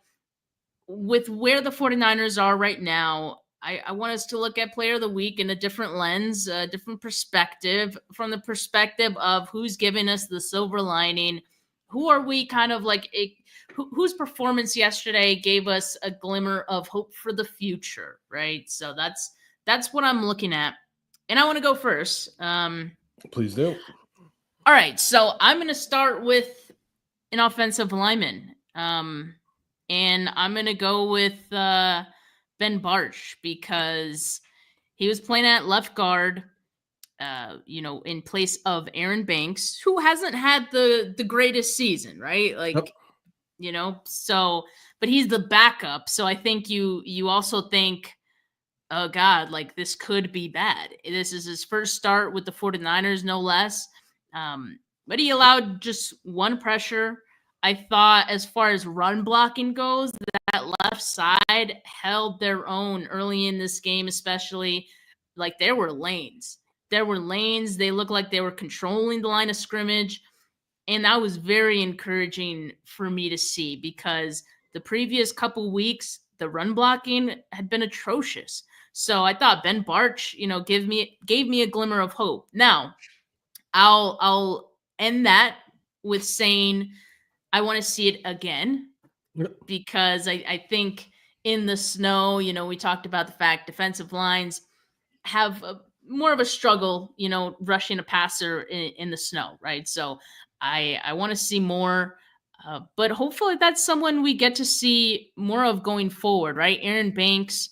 with where the 49ers are right now, I want us to look at player of the week in a different lens, a different perspective, from the perspective of who's giving us the silver lining. Who are we kind of like whose performance yesterday gave us a glimmer of hope for the future, right? So that's what I'm looking at. And I want to go first. Please do. All right. So I'm going to start with an offensive lineman. And I'm going to go with Ben Barch because he was playing at left guard, in place of Aaron Banks, who hasn't had the greatest season, right? Like, so, but he's the backup. So I think you also think, oh God, like this could be bad. This is his first start with the 49ers, no less. But he allowed just one pressure. I thought as far as run blocking goes, that left side held their own early in this game, especially. Like there were lanes. They looked like they were controlling the line of scrimmage. And that was very encouraging for me to see because the previous couple weeks, the run blocking had been atrocious. So I thought Ben Barch, gave me a glimmer of hope. Now, I'll end that with saying I want to see it again because I think in the snow, we talked about the fact defensive lines have more of a struggle, rushing a passer in the snow, right? So I want to see more, but hopefully that's someone we get to see more of going forward, right? Aaron Banks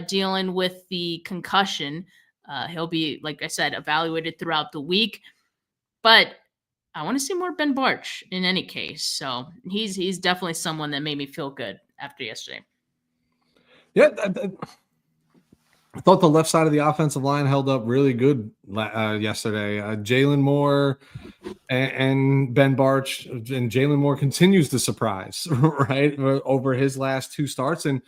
dealing with the concussion. He'll be, like I said, evaluated throughout the week, but I want to see more Ben Barch in any case. So he's definitely someone that made me feel good after yesterday. Yeah, I thought the left side of the offensive line held up really good yesterday. Jalen Moore and Ben Barch, and Jalen Moore continues to surprise, right, over his last 2 starts. And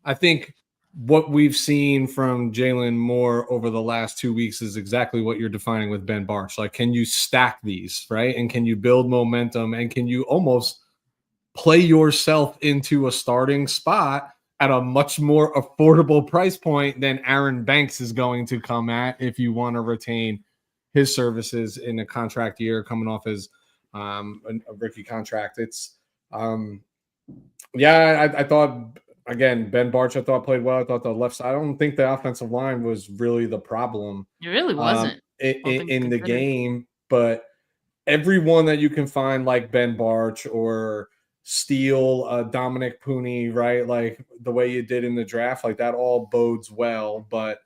I think what we've seen from Jalen Moore over the last 2 weeks is exactly what you're defining with Ben Barch. Like, can you stack these, right? And can you build momentum? And can you almost play yourself into a starting spot at a much more affordable price point than Aaron Banks is going to come at if you want to retain his services in a contract year coming off his a rookie contract? It's Yeah, I thought again, Ben Barch, I thought played well. I thought the left side. I don't think the offensive line was really the problem It really wasn't, all things in the considered. game, but everyone that you can find, like Ben Barch or Steele, Dominic Pooney, right? Like the way you did in the draft, like that all bodes well. But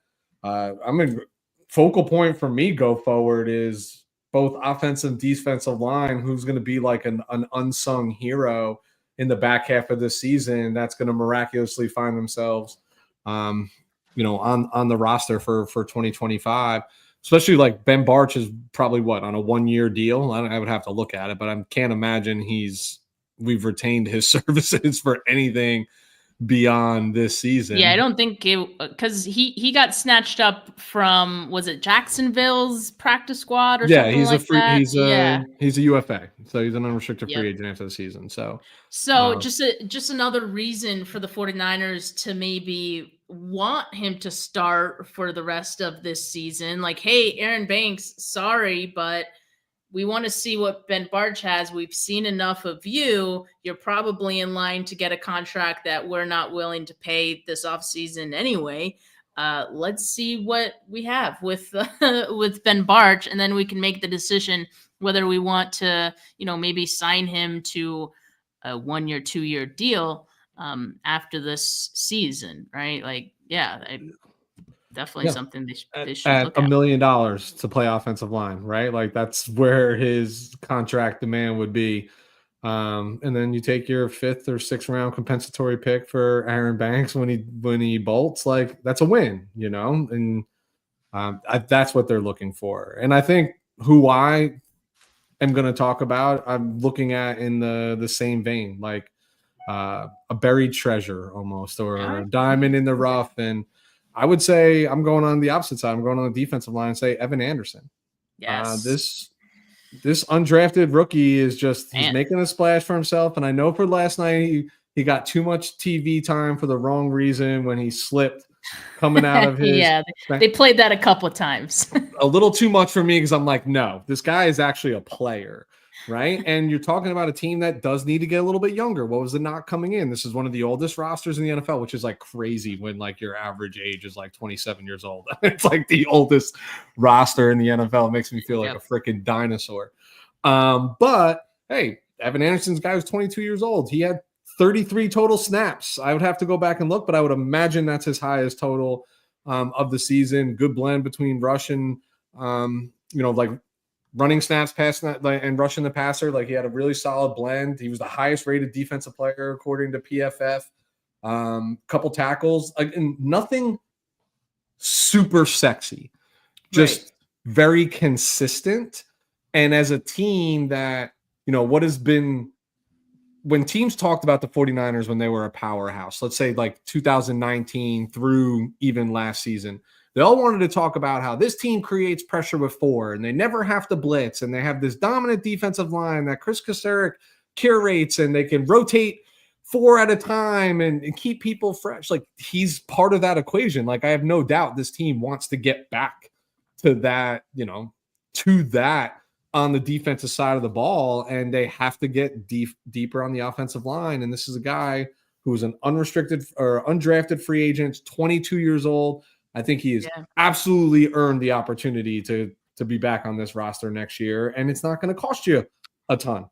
I mean, focal point for me go forward is both offensive and defensive line. Who's going to be like an unsung hero in the back half of the season that's going to miraculously find themselves, um, on the roster for 2025. Especially like Ben Barch is probably what, on a 1-year deal. I would have to look at it, but I can't imagine we've retained his services for anything beyond this Yeah, I season. don't think it, because he got snatched up from, was it Jacksonville's practice squad or Yeah, something like that? Yeah. he's a UFA, so he's an unrestricted Yep. free agent after the season. So, So uh, just another reason for the 49ers to maybe want him to start for the rest of this season. Like, hey, Aaron Banks, sorry, but we want to see what Ben Barch has. We've seen enough of you. You're probably in line to get a contract that we're not willing to pay this offseason anyway. Let's see what we have with with Ben Barch, and then we can make the decision whether we want to, maybe sign him to a 1-year, 2-year deal after this season, right? Like, yeah, definitely yeah, something they should at look at. $1 million to play offensive line, right? Like that's where his contract demand would be. And then you take your 5th or 6th round compensatory pick for Aaron Banks when he bolts. Like that's a win, and that's what they're looking for. And I think who I am going to talk about, I'm looking at in the same vein, like a buried treasure almost, All or right. a diamond in the rough. And I would say I'm going on the opposite side. I'm going on the defensive line and say Evan Anderson. Yes. This undrafted rookie is he's Man. making a splash for himself. And I know for last night he got too much TV time for the wrong reason when he slipped coming out of his Yeah, they played that a couple of times. a little too much for me because I'm like, no, this guy is actually a player, right? And you're talking about a team that does need to get a little bit younger. What was it not coming in? This is one of the oldest rosters in the NFL, which is like crazy when like your average age is like 27 years old. It's like the oldest roster in the NFL. It makes me feel like a Yep. freaking dinosaur. But hey, Evan Anderson's guy was 22 years old. He had 33 total snaps. I would have to go back and look, but I would imagine that's his highest total of the season. Good blend between Russian, like running snaps, passing that, and rushing the passer. Like he had a really solid blend. He was the highest rated defensive player according to PFF. Couple tackles, and nothing super sexy, just Right. very consistent. And as a team that, what has been, when teams talked about the 49ers when they were a powerhouse, let's say like 2019 through even last season, they all wanted to talk about how this team creates pressure with 4 and they never have to blitz and they have this dominant defensive line that Chris Kasarik curates and they can rotate 4 at a time and keep people fresh. Like he's part of that equation. Like I have no doubt this team wants to get back to that, to that on the defensive side of the ball, and they have to get deeper on the offensive line. And this is a guy who's an unrestricted or undrafted free agent, 22 years old. I think he has Yeah. absolutely earned the opportunity to be back on this roster next year, and it's not going to cost you a ton.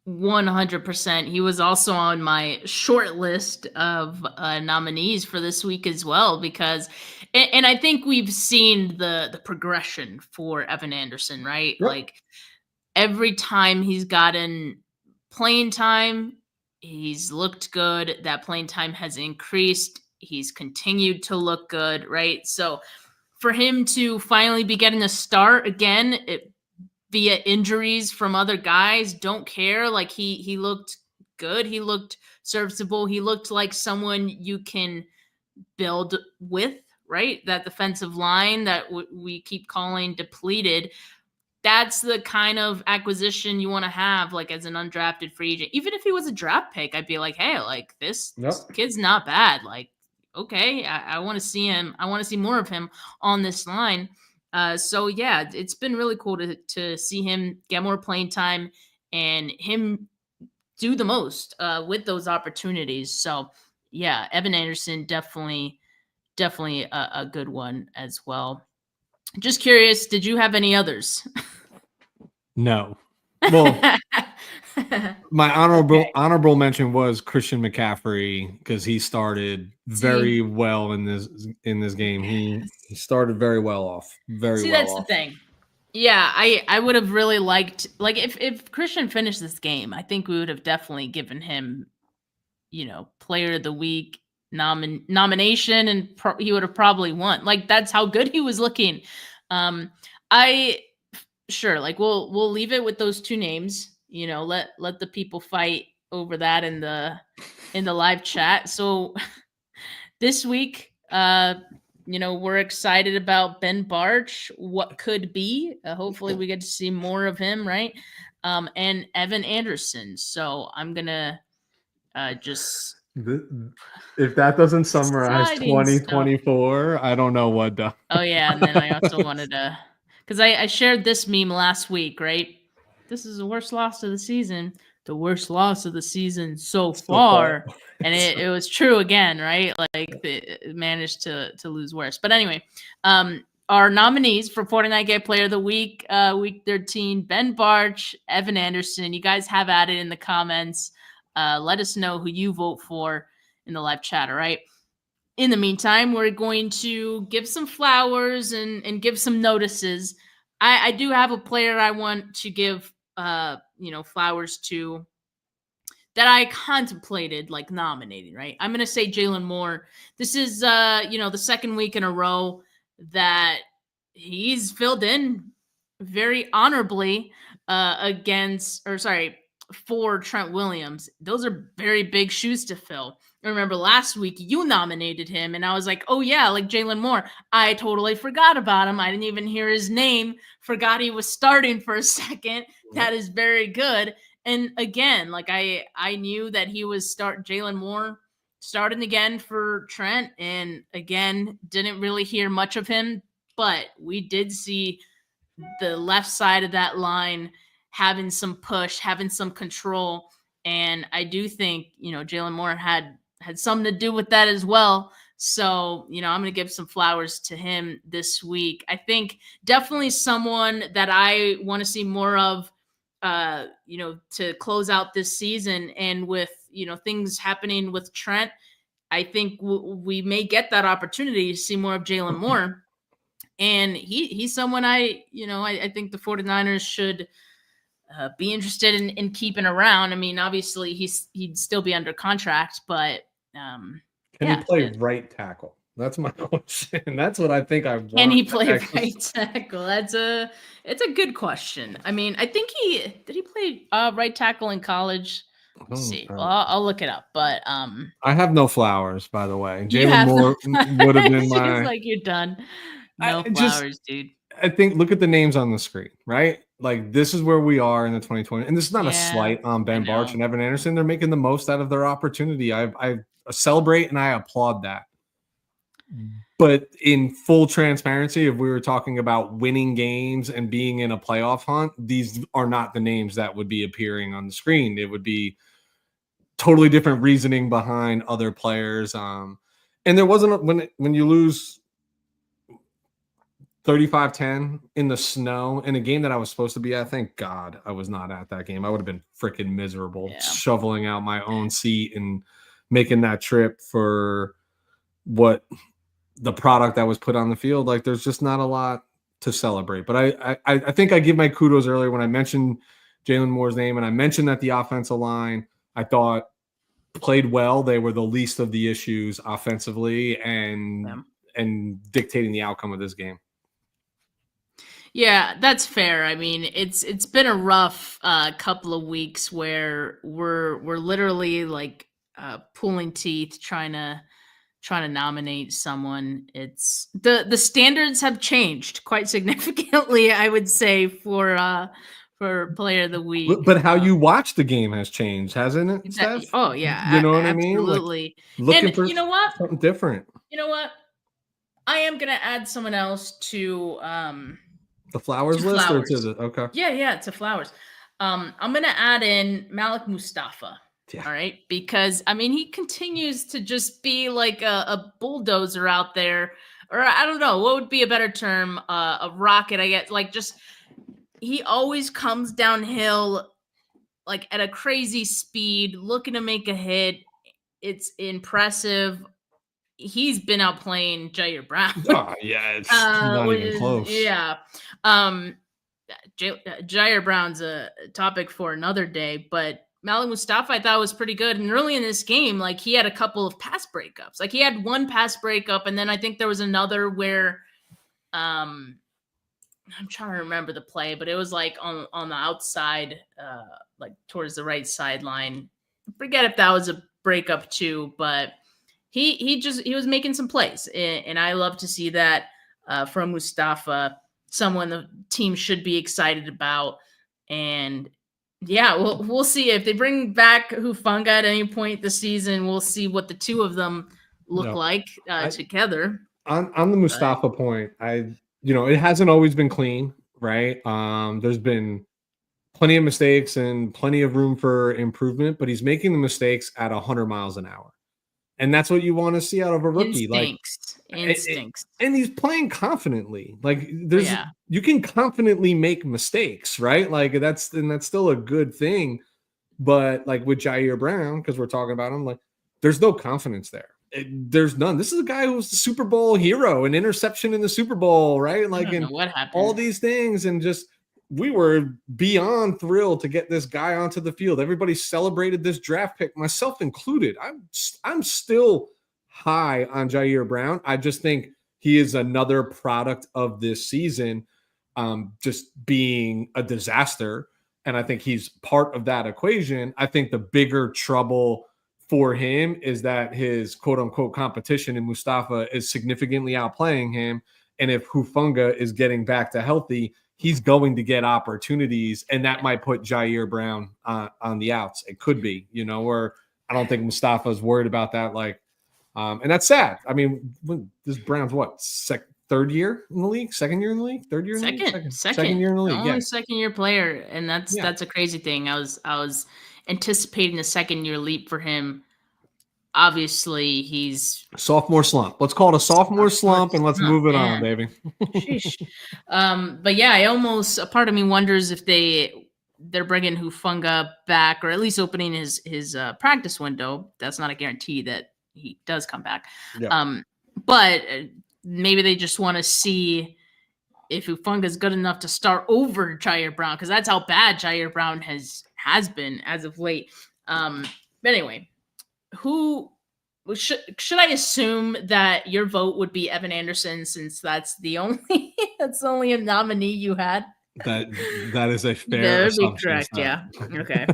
100%. He was also on my short list of nominees for this week as well, because, and I think we've seen the progression for Evan Anderson, right? Yep. Like every time he's gotten playing time, he's looked good. That playing time has increased. He's continued to look good, right? So for him to finally be getting a start again, via injuries from other guys, don't care. Like he looked good. He looked serviceable. He looked like someone you can build with, right? That defensive line that we keep calling depleted. That's the kind of acquisition you want to have, like as an undrafted free agent. Even if he was a draft pick, I'd be like, hey, like this kid's not bad. Like, okay, I want to see him. I want to see more of him on this line. So yeah, it's been really cool to see him get more playing time and him do the most with those opportunities. So yeah, Evan Anderson definitely a good one as well. Just curious, did you have any others? No. Well, my honorable mention was Christian McCaffrey because he started very well in this game. He started very well off. That's the thing. Yeah, I would have really liked, like, if Christian finished this game, I think we would have definitely given him, player of the week nomination, and he would have probably won. Like, that's how good he was looking. I Sure, like, we'll leave it with those two names. Let the people fight over that in the live chat. So this week, we're excited about Ben Barch, what could be. Hopefully we get to see more of him, right? And Evan Anderson. So I'm gonna just if that doesn't summarize Exciting stuff. 2024, I don't know what does. Oh yeah, and then I also wanted to, because I shared this meme last week, right? This is the worst loss of the season. The worst loss of the season so far. And it was true again, right? Like, it managed to lose worse. But anyway, our nominees for 49K Player of the Week, Week 13, Ben Barch, Evan Anderson. You guys have at it in the comments. Let us know who you vote for in the live chat, all right? In the meantime, we're going to give some flowers and give some notices. I do have a player I want to give flowers to that I contemplated, like, nominating, right? I'm going to say Jalen Moore. This is, the second week in a row that he's filled in very honorably for Trent Williams. Those are very big shoes to fill. I remember last week you nominated him, and I was like, oh yeah, like Jalen Moore. I totally forgot about him. I didn't even hear his name. Forgot he was starting for a second. That is very good. And again, like, I knew that he was Jalen Moore starting again for Trent, and again, didn't really hear much of him, but we did see the left side of that line having some push, having some control. And I do think, Jalen Moore had something to do with that as well. So, I'm going to give some flowers to him this week. I think definitely someone that I want to see more of, to close out this season. And with, things happening with Trent, I think we may get that opportunity to see more of Jalen Moore. And he's someone I think the 49ers should be interested in keeping around. I mean, obviously he'd still be under contract, but can he play right tackle? That's my question. That's what I think I want. Can he play right tackle? It's a good question. I mean, I think did he play right tackle in college? Let's see. Well, I'll look it up. But I have no flowers, by the way. Jalen Moore would have been my. Like, you're done. No flowers, dude. I think, look at the names on the screen, right? Like, this is where we are in the 2020, and this is not a slight on Ben Barch and Evan Anderson. They're making the most out of their opportunity. I celebrate and I applaud that. But in full transparency, if we were talking about winning games and being in a playoff hunt, these are not the names that would be appearing on the screen. It would be totally different reasoning behind other players. And there wasn't when you lose 35-10 in the snow in a game that I was supposed to be at. Thank God I was not at that game. I would have been freaking miserable, shoveling out my own seat and making that trip for what the product that was put on the field. Like, there's just not a lot to celebrate. But I think I give my kudos earlier when I mentioned Jalen Moore's name, and I mentioned that the offensive line, I thought, played well. They were the least of the issues offensively and dictating the outcome of this game. Yeah, that's fair. I mean, it's been a rough couple of weeks where we're literally like pulling teeth trying to nominate someone. It's the standards have changed quite significantly, I would say, for player of the week. But how you watch the game has changed, hasn't it, Steph? Oh yeah, you know what I mean? Absolutely. Like, looking for you know what? something different. You know what? I am gonna add someone else to the flowers list. Or to the okay. Yeah, to flowers. I'm gonna add in Malik Mustafa. Yeah. All right, because I mean he continues to just be like a bulldozer out there, or I don't know what would be a better term, a rocket. I guess like just he always comes downhill like at a crazy speed, looking to make a hit. It's impressive. He's been outplaying Jair Brown. Oh, yeah, it's not even close. Yeah. Jair Brown's a topic for another day, but Malik Mustafa I thought was pretty good. And early in this game, like he had a couple of pass breakups. Like he had one pass breakup, and then I think there was another where I'm trying to remember the play, but it was like on the outside, like towards the right sideline. Forget if that was a breakup too, but he was making some plays, and I love to see that from Mustafa, someone the team should be excited about. And yeah, we'll see if they bring back Hufanga at any point this season. We'll see what the two of them look like together. On the Mustafa point, it hasn't always been clean, right? There's been plenty of mistakes and plenty of room for improvement, but he's making the mistakes at 100 miles an hour. And that's what you want to see out of a rookie. Instincts. And he's playing confidently. Like you can confidently make mistakes, right? Like that's still a good thing. But like with Jair Brown, because we're talking about him, like there's no confidence there. There's none. This is a guy who was the Super Bowl hero, an interception in the Super Bowl, right? Like, and what happened? All these things, and just we were beyond thrilled to get this guy onto the field. Everybody celebrated this draft pick, myself included. I'm still high on Jair Brown. I just think he is another product of this season, just being a disaster, and I think he's part of that equation. I think the bigger trouble for him is that his quote-unquote competition in Mustafa is significantly outplaying him. And if Hufanga is getting back to healthy, he's going to get opportunities, and that might put Jair Brown on the outs. It could be, or I don't think Mustafa's worried about that. And that's sad. I mean, this Brown's what, third year in the league, second year in the league, third year in the league, second year in the league. Only second year player, and that's a crazy thing. I was anticipating a second year leap for him. Obviously, he's sophomore slump. Let's call it a sophomore slump, and let's move it on, baby. But yeah, a part of me wonders if they're bringing Hufanga back, or at least opening his practice window. That's not a guarantee that he does come back. Yeah. But maybe they just want to see if Hufanga is good enough to start over Jair Brown, because that's how bad Jair Brown has been as of late. But anyway, who should I assume that your vote would be Evan Anderson, since that's the only nominee you had? That is a fair assumption. Be correct. Yeah. Okay.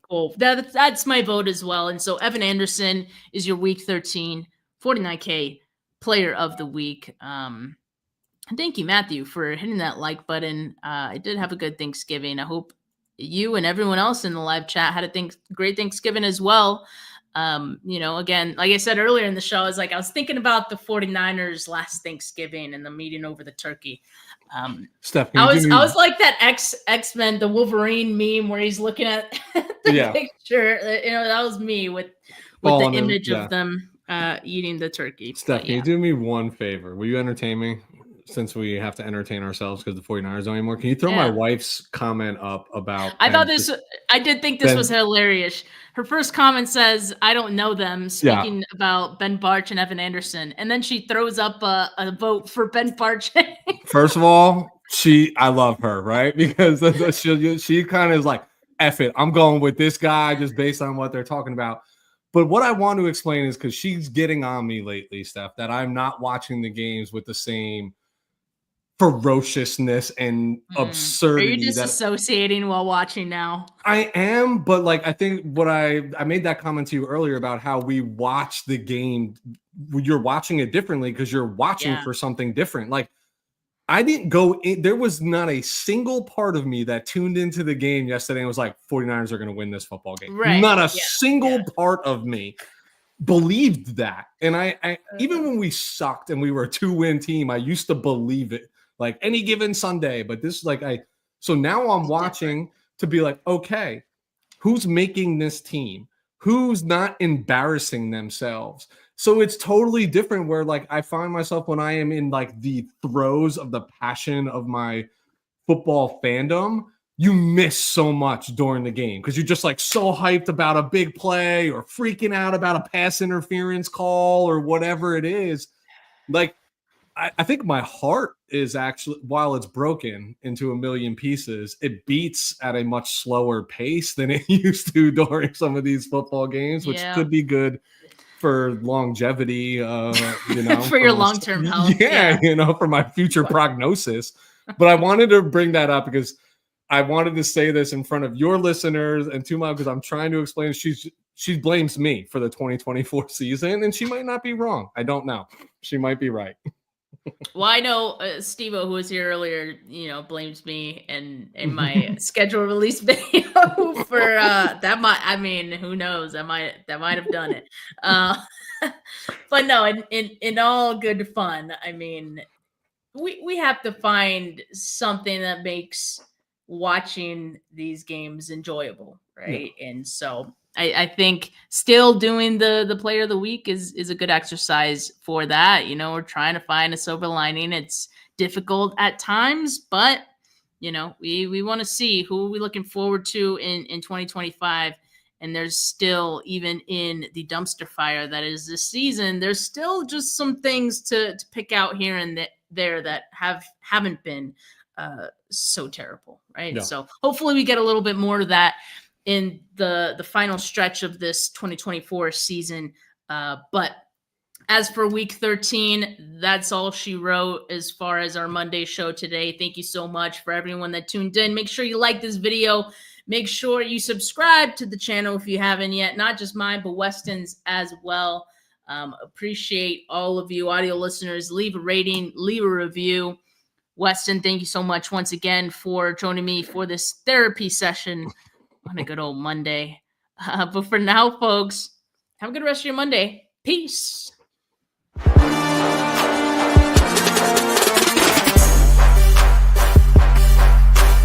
Cool. That's my vote as well. And so Evan Anderson is your Week 13 49K Player of the Week. Thank you, Matthew, for hitting that like button. I did have a good Thanksgiving. I hope you and everyone else in the live chat had a great Thanksgiving as well. Again, like I said earlier in the show, I was thinking about the 49ers last Thanksgiving and the meeting over the turkey. Steph, I was like that X-Men, the Wolverine meme where he's looking at the picture. That was me with the image of them eating the turkey. Steph, can you do me one favor? Will you entertain me? Since we have to entertain ourselves because the 49ers don't anymore, can you throw my wife's comment up about... I did think this was hilarious. Her first comment says, "I don't know them," speaking about Ben Barch and Evan Anderson. And then she throws up a vote for Ben Barch. First of all, I love her, right? Because she kind of is like, F it, I'm going with this guy just based on what they're talking about. But what I want to explain is, because she's getting on me lately, Steph, that I'm not watching the games with the same ferociousness and absurdity. Are you disassociating while watching now? I am, but I think what I made that comment to you earlier about how we watch the game. You're watching it differently because you're watching for something different. I didn't go in, there was not a single part of me that tuned into the game yesterday and was like, 49ers are going to win this football game. Right. Not a single part of me believed that. And I even when we sucked and we were a 2-win team, I used to believe it. Any given Sunday, but this so now I'm watching to be like, okay, who's making this team? Who's not embarrassing themselves? So it's totally different where like I find myself when I am in like the throes of the passion of my football fandom, you miss so much during the game because you're just like so hyped about a big play or freaking out about a pass interference call or whatever it is. Like, I think my heart is actually, while it's broken into a million pieces, it beats at a much slower pace than it used to during some of these football games, which could be good for longevity, for your long-term health. For my future prognosis. But I wanted to bring that up because I wanted to say this in front of your listeners and to my, because I'm trying to explain. She blames me for the 2024 season, and she might not be wrong. I don't know. She might be right. Well, I know Steve-O, who was here earlier, blames me and my schedule release video for that. Who knows? That might have done it. But no, in all good fun. I mean, we have to find something that makes watching these games enjoyable, right? Yeah. And so I think still doing the player of the week is a good exercise for that. We're trying to find a silver lining. It's difficult at times, but we want to see who are we looking forward to in 2025. And there's still, even in the dumpster fire that is this season, there's still just some things to pick out here and there that haven't been so terrible, right? Yeah. So hopefully we get a little bit more of that in the final stretch of this 2024 season. But as for week 13, that's all she wrote as far as our Monday show today. Thank you so much for everyone that tuned in. Make sure you like this video. Make sure you subscribe to the channel if you haven't yet, not just mine, but Weston's as well. Appreciate all of you audio listeners. Leave a rating, leave a review. Weston, thank you so much once again for joining me for this therapy session on a good old Monday. But for now, folks, have a good rest of your Monday. Peace.